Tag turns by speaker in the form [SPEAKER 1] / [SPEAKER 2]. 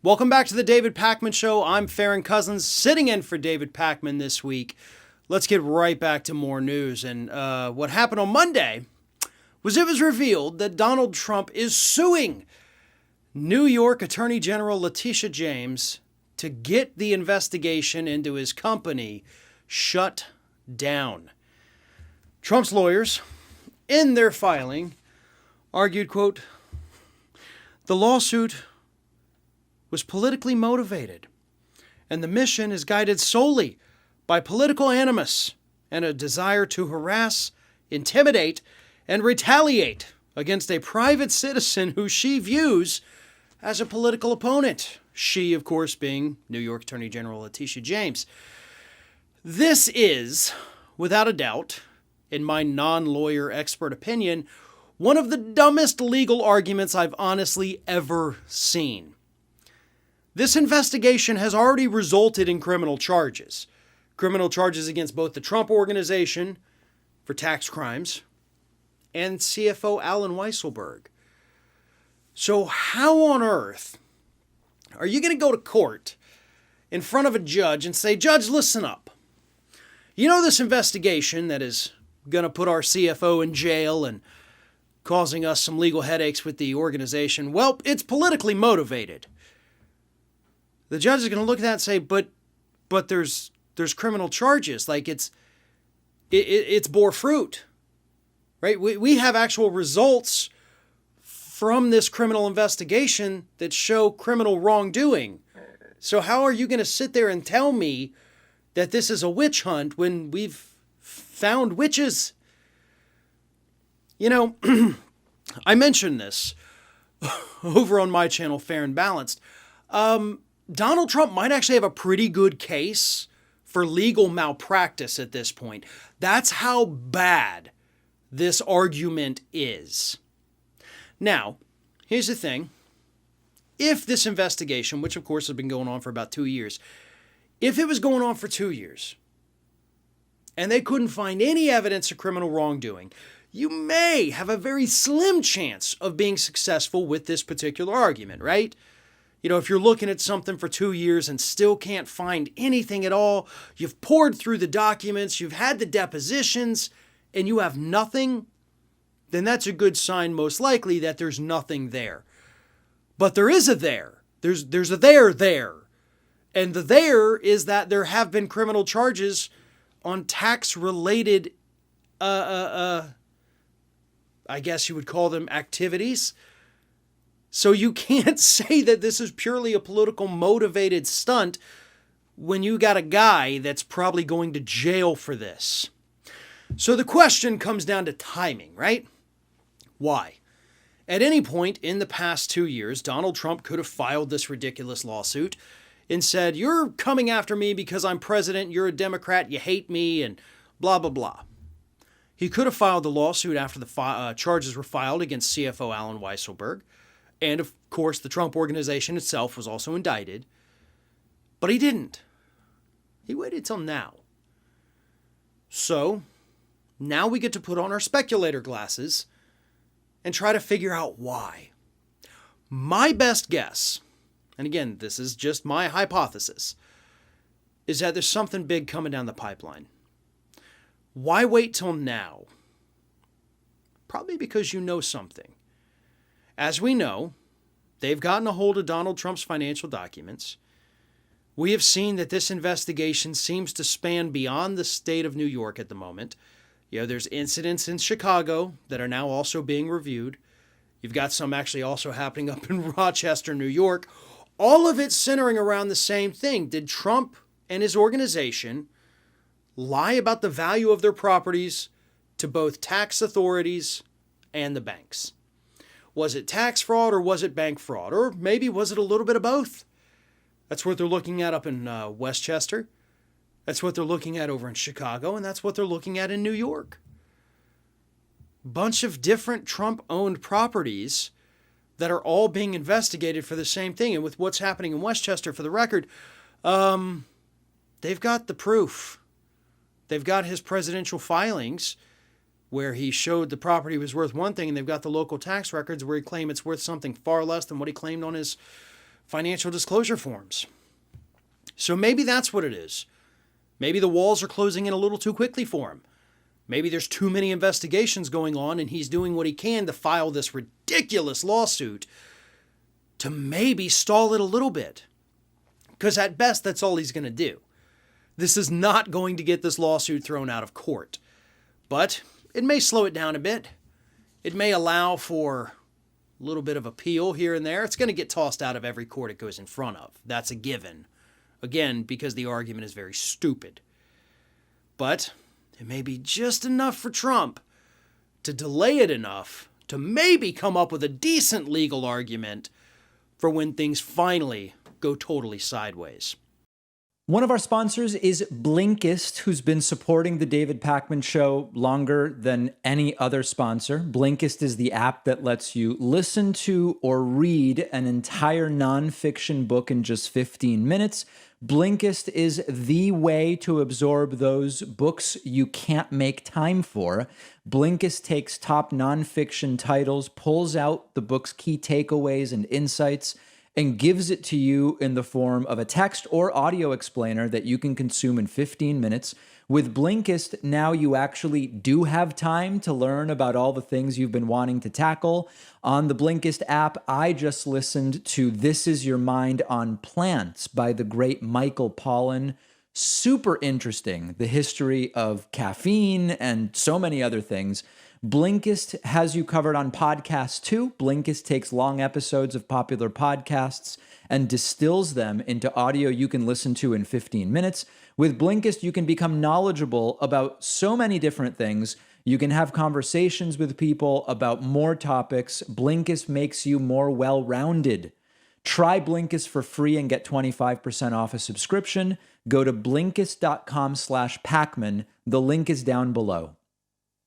[SPEAKER 1] Welcome back to the David Pakman Show. I'm Farron Cousins, sitting in for David Pakman this week. Let's get right back to more news. And what happened on Monday was it was revealed that Donald Trump is suing New York Attorney General Letitia James to get the investigation into his company shut down. Trump's lawyers, in their filing, argued, quote, the lawsuit was politically motivated, and the mission is guided solely by political animus and a desire to harass, intimidate, and retaliate against a private citizen who she views as a political opponent. She, of course, being New York Attorney General Letitia James. This is, without a doubt, in my non-lawyer expert opinion, one of the dumbest legal arguments I've honestly ever seen. This investigation has already resulted in criminal charges. Criminal charges against both the Trump Organization for tax crimes and CFO Allen Weisselberg. So how on earth are you going to go to court in front of a judge and say, Judge, listen up. You know this investigation that is going to put our CFO in jail and causing us some legal headaches with the organization? Well, it's politically motivated. The judge is going to look at that and say, but there's criminal charges. Like it's bore fruit, right? We have actual results from this criminal investigation that show criminal wrongdoing. So how are you going to sit there and tell me that this is a witch hunt when we've found witches? You know, I mentioned this over on my channel, Fair and Balanced. Donald Trump might actually have a pretty good case for legal malpractice at this point. That's how bad this argument is. Now, here's the thing. If this investigation, which of course has been going on for about 2 years, if it was going on for 2 years and they couldn't find any evidence of criminal wrongdoing, you may have a very slim chance of being successful with this particular argument, right? You know, if you're looking at something for 2 years and still can't find anything at all, you've poured through the documents, you've had the depositions, and you have nothing, then that's a good sign, most likely, that there's nothing there. But there is a there. There's a there. And the there is that there have been criminal charges on tax-related, I guess you would call them activities. So you can't say that this is purely a political motivated stunt when you got a guy that's probably going to jail for this. So the question comes down to timing, right? Why? At any point in the past 2 years, Donald Trump could have filed this ridiculous lawsuit and said, you're coming after me because I'm president, you're a Democrat, you hate me, and blah, blah, blah. He could have filed the lawsuit after the charges were filed against CFO Allen Weisselberg. And, of course, the Trump Organization itself was also indicted. But he didn't. He waited till now. So, now we get to put on our speculator glasses and try to figure out why. My best guess, and again, this is just my hypothesis, is that there's something big coming down the pipeline. Why wait till now? Probably because you know something. As we know, they've gotten a hold of Donald Trump's financial documents. We have seen that this investigation seems to span beyond the state of New York at the moment. You know, there's incidents in Chicago that are now also being reviewed. You've got some actually also happening up in Rochester, New York. All of it centering around the same thing. Did Trump and his organization lie about the value of their properties to both tax authorities and the banks? Was it tax fraud or was it bank fraud? Or maybe was it a little bit of both? That's what they're looking at up in Westchester. That's what they're looking at over in Chicago. And that's what they're looking at in New York. Bunch of different Trump-owned properties that are all being investigated for the same thing. And with what's happening in Westchester, for the record, they've got the proof. They've got his presidential filings where he showed the property was worth one thing, and they've got the local tax records where he claimed it's worth something far less than what he claimed on his financial disclosure forms. So maybe that's what it is. Maybe the walls are closing in a little too quickly for him. Maybe there's too many investigations going on and he's doing what he can to file this ridiculous lawsuit to maybe stall it a little bit. Because at best, that's all he's going to do. This is not going to get this lawsuit thrown out of court. But it may slow it down a bit. It may allow for a little bit of appeal here and there. It's going to get tossed out of every court it goes in front of. That's a given. Again, because the argument is very stupid. But it may be just enough for Trump to delay it enough to maybe come up with a decent legal argument for when things finally go totally sideways.
[SPEAKER 2] One of our sponsors is Blinkist, who's been supporting the David Pakman Show longer than any other sponsor. Blinkist is the app that lets you listen to or read an entire nonfiction book in just 15 minutes. Blinkist is the way to absorb those books you can't make time for. Blinkist takes top nonfiction titles, pulls out the book's key takeaways and insights, and gives it to you in the form of a text or audio explainer that you can consume in 15 minutes. With Blinkist, now you actually do have time to learn about all the things you've been wanting to tackle. On the Blinkist app, I just listened to This Is Your Mind on Plants by the great Michael Pollan. Super interesting, the history of caffeine and so many other things. Blinkist has you covered on podcasts too. Blinkist takes long episodes of popular podcasts and distills them into audio you can listen to in 15 minutes. With Blinkist, you can become knowledgeable about so many different things. You can have conversations with people about more topics. Blinkist makes you more well-rounded. Try Blinkist for free and get 25% off a subscription. Go to Blinkist.com/Pakman. The link is down below.